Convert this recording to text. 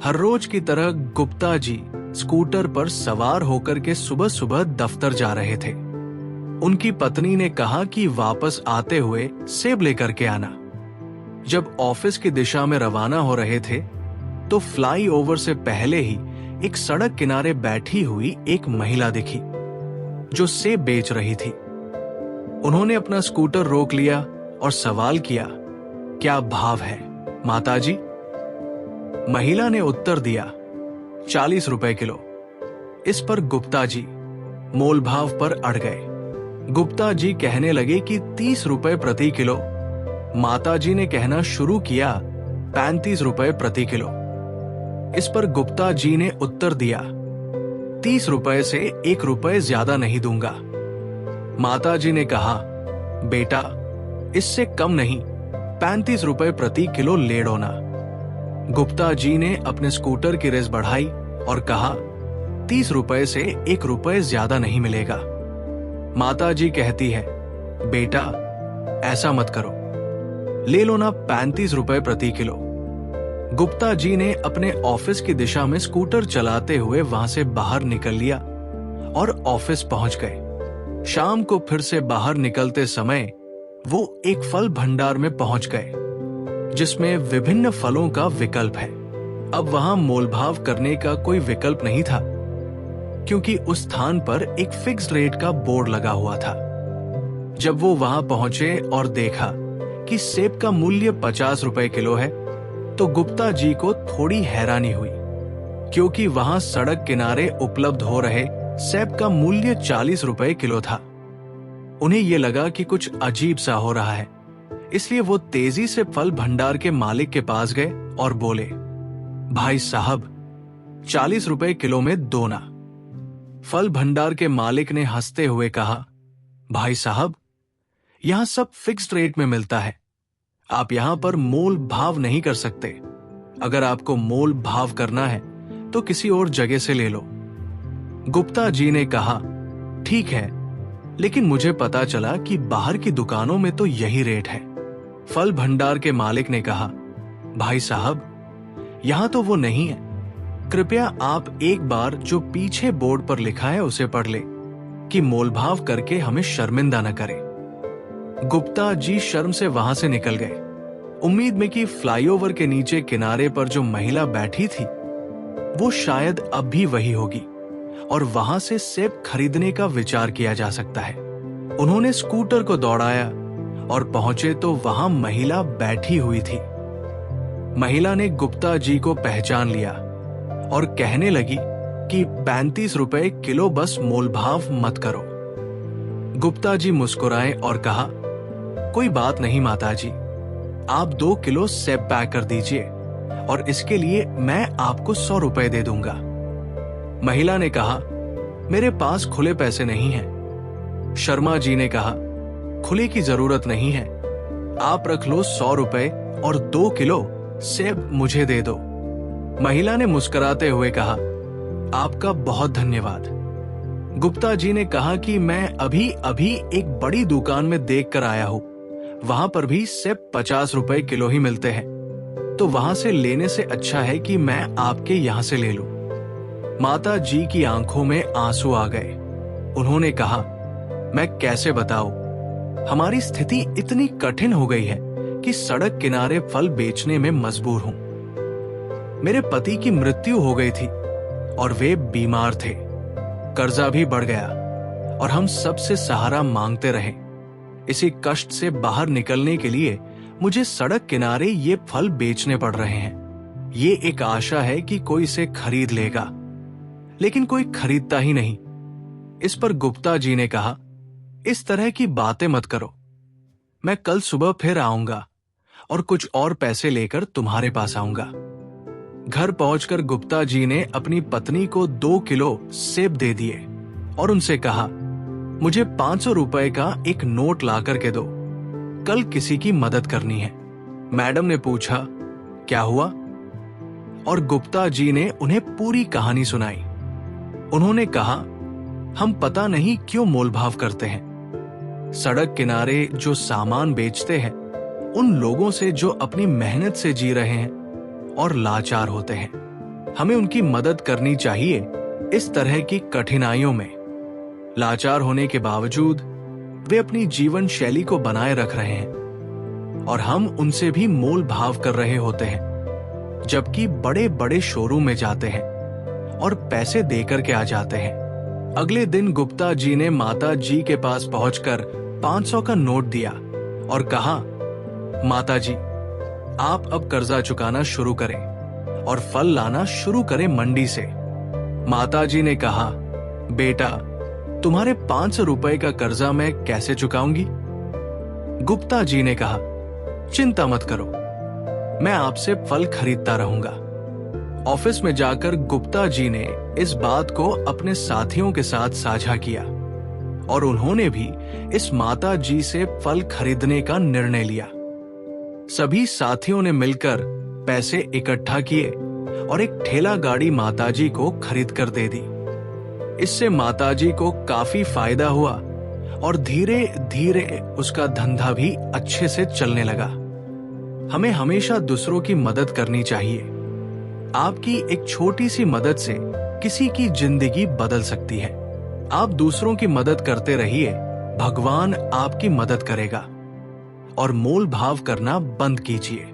हर रोज की तरह गुप्ता जी स्कूटर पर सवार होकर के सुबह सुबह दफ्तर जा रहे थे। उनकी पत्नी ने कहा कि वापस आते हुए सेब लेकर के आना। जब ऑफिस की दिशा में रवाना हो रहे थे तो फ्लाईओवर से पहले ही एक सड़क किनारे बैठी हुई एक महिला दिखी जो सेब बेच रही थी। उन्होंने अपना स्कूटर रोक लिया और सवाल किया, क्या भाव है माताजी? महिला ने उत्तर दिया, 40 रुपए किलो। इस पर गुप्ता जी मोल भाव पर अड़ गए। गुप्ता जी कहने लगे कि 30 रुपए प्रति किलो। माताजी ने कहना शुरू किया, 35 रुपए प्रति किलो। इस पर गुप्ता जी ने उत्तर दिया, 30 रुपए से 1 रुपए ज्यादा नहीं दूंगा। माताजी ने कहा, बेटा इससे कम नहीं, 35 रुपए प्रति किलो ले डोना। गुप्ता जी ने अपने स्कूटर की रेस बढ़ाई और कहा, 30 रुपए से 1 रुपए ज्यादा नहीं मिलेगा। माताजी कहती है, बेटा ऐसा मत करो, ले लो ना 35 रुपए प्रति किलो। गुप्ता जी ने अपने ऑफिस की दिशा में स्कूटर चलाते हुए वहां से बाहर निकल लिया और ऑफिस पहुंच गए। शाम को फिर से बाहर निकलते समय वो एक फल भंडार में पहुंच गए जिसमें विभिन्न फलों का विकल्प है। अब वहां मोलभाव करने का कोई विकल्प नहीं था क्योंकि उस स्थान पर एक फिक्स्ड रेट का बोर्ड लगा हुआ था। जब वो वहां पहुंचे और देखा कि सेब का मूल्य 50 रुपए किलो है तो गुप्ता जी को थोड़ी हैरानी हुई क्योंकि वहां सड़क किनारे उपलब्ध हो रहे सेब का मूल्य 40 रुपए किलो था। उन्हें यह लगा कि कुछ अजीब सा हो रहा है, इसलिए वो तेजी से फल भंडार के मालिक के पास गए और बोले, भाई साहब 40 रुपए किलो में दो ना। फल भंडार के मालिक ने हंसते हुए कहा, भाई साहब यहां सब फिक्स्ड रेट में मिलता है, आप यहां पर मोल भाव नहीं कर सकते। अगर आपको मोल भाव करना है तो किसी और जगह से ले लो। गुप्ता जी ने कहा, ठीक है, लेकिन मुझे पता चला कि बाहर की दुकानों में तो यही रेट है। फल भंडार के मालिक ने कहा, भाई साहब यहां तो वो नहीं है, कृपया आप एक बार जो पीछे बोर्ड पर लिखा है उसे पढ़ ले कि मोलभाव करके हमें शर्मिंदा न करें। गुप्ता जी शर्म से वहां से निकल गए, उम्मीद में कि फ्लाईओवर के नीचे किनारे पर जो महिला बैठी थी वो शायद अब भी वही होगी और वहां से सेब खरीदने का विचार किया जा सकता है। उन्होंने स्कूटर को दौड़ाया और पहुंचे तो वहां महिला बैठी हुई थी। महिला ने गुप्ता जी को पहचान लिया और कहने लगी कि 35 रुपए किलो बस मोलभाव मत करो। गुप्ता जी मुस्कुराए और कहा, कोई बात नहीं माताजी, आप 2 किलो सेब पैक कर दीजिए और इसके लिए मैं आपको 100 रुपए दे दूंगा। महिला ने कहा, मेरे पास खुले पैसे नहीं हैं। शर्मा जी ने कहा, खुले की जरूरत नहीं है, आप रख लो 100 रुपए और 2 किलो सेब मुझे दे दो। महिला ने मुस्कुराते हुए कहा, आपका बहुत धन्यवाद। गुप्ता जी ने कहा कि मैं अभी अभी एक बड़ी दुकान में देख कर आया हूं, वहां पर भी सेब 50 रुपए किलो ही मिलते हैं, तो वहां से लेने से अच्छा है कि मैं आपके यहां से ले लूं। माता जी की आंखों में आंसू आ गए। उन्होंने कहा, मैं कैसे बताऊं, हमारी स्थिति इतनी कठिन हो गई है कि सड़क किनारे फल बेचने में मजबूर हूं। मेरे पति की मृत्यु हो गई थी और वे बीमार थे, कर्जा भी बढ़ गया और हम सबसे सहारा मांगते रहे। इसी कष्ट से बाहर निकलने के लिए मुझे सड़क किनारे ये फल बेचने पड़ रहे हैं। ये एक आशा है कि कोई इसे खरीद लेगा, लेकिन कोई खरीदता ही नहीं। इस पर गुप्ता जी ने कहा, इस तरह की बातें मत करो, मैं कल सुबह फिर आऊंगा और कुछ और पैसे लेकर तुम्हारे पास आऊंगा। घर पहुंचकर गुप्ता जी ने अपनी पत्नी को 2 किलो सेब दे दिए और उनसे कहा, मुझे 500 रुपए का एक नोट ला करके दो, कल किसी की मदद करनी है। मैडम ने पूछा, क्या हुआ? और गुप्ता जी ने उन्हें पूरी कहानी सुनाई। उन्होंने कहा, हम पता नहीं क्यों मोलभाव करते हैं। सड़क किनारे जो सामान बेचते हैं उन लोगों से जो अपनी मेहनत से जी रहे हैं और लाचार होते हैं। हमें उनकी मदद करनी चाहिए इस तरह की कठिनाइयों में। लाचार होने के बावजूद वे अपनी जीवन शैली को बनाए रख रहे हैं और हम उनसे भी मोल भाव कर रहे होते हैं, जबकि बड़े बड़े शोरूम में जाते हैं और पैसे देकर के आ जाते हैं। अगले दिन गुप्ता जी ने माता जी के पास पहुंचकर 500 का नोट दिया और कहा, माता जी, आप अब कर्जा चुकाना शुरू करें और फल लाना शुरू करें मंडी से। माता जी ने कहा, बेटा, तुम्हारे 500 रुपए का कर्जा मैं कैसे चुकाऊंगी? गुप्ता जी ने कहा, चिंता मत करो, मैं आपसे फल खरीदता रहूंगा। ऑफिस में जाकर गुप्ता जी ने इस बात को अपने साथियों के साथ साझा किया और उन्होंने भी इस माता जी से फल खरीदने का निर्णय लिया। सभी साथियों ने मिलकर पैसे इकट्ठा किए और एक ठेला गाड़ी माताजी को खरीद कर दे दी। इससे माताजी को काफी फायदा हुआ और धीरे धीरे उसका धंधा भी अच्छे से चलने लगा। हमें हमेशा दूसरों की मदद करनी चाहिए। आपकी एक छोटी सी मदद से किसी की जिंदगी बदल सकती है। आप दूसरों की मदद करते रहिए, भगवान आपकी मदद करेगा। और मोल भाव करना बंद कीजिए।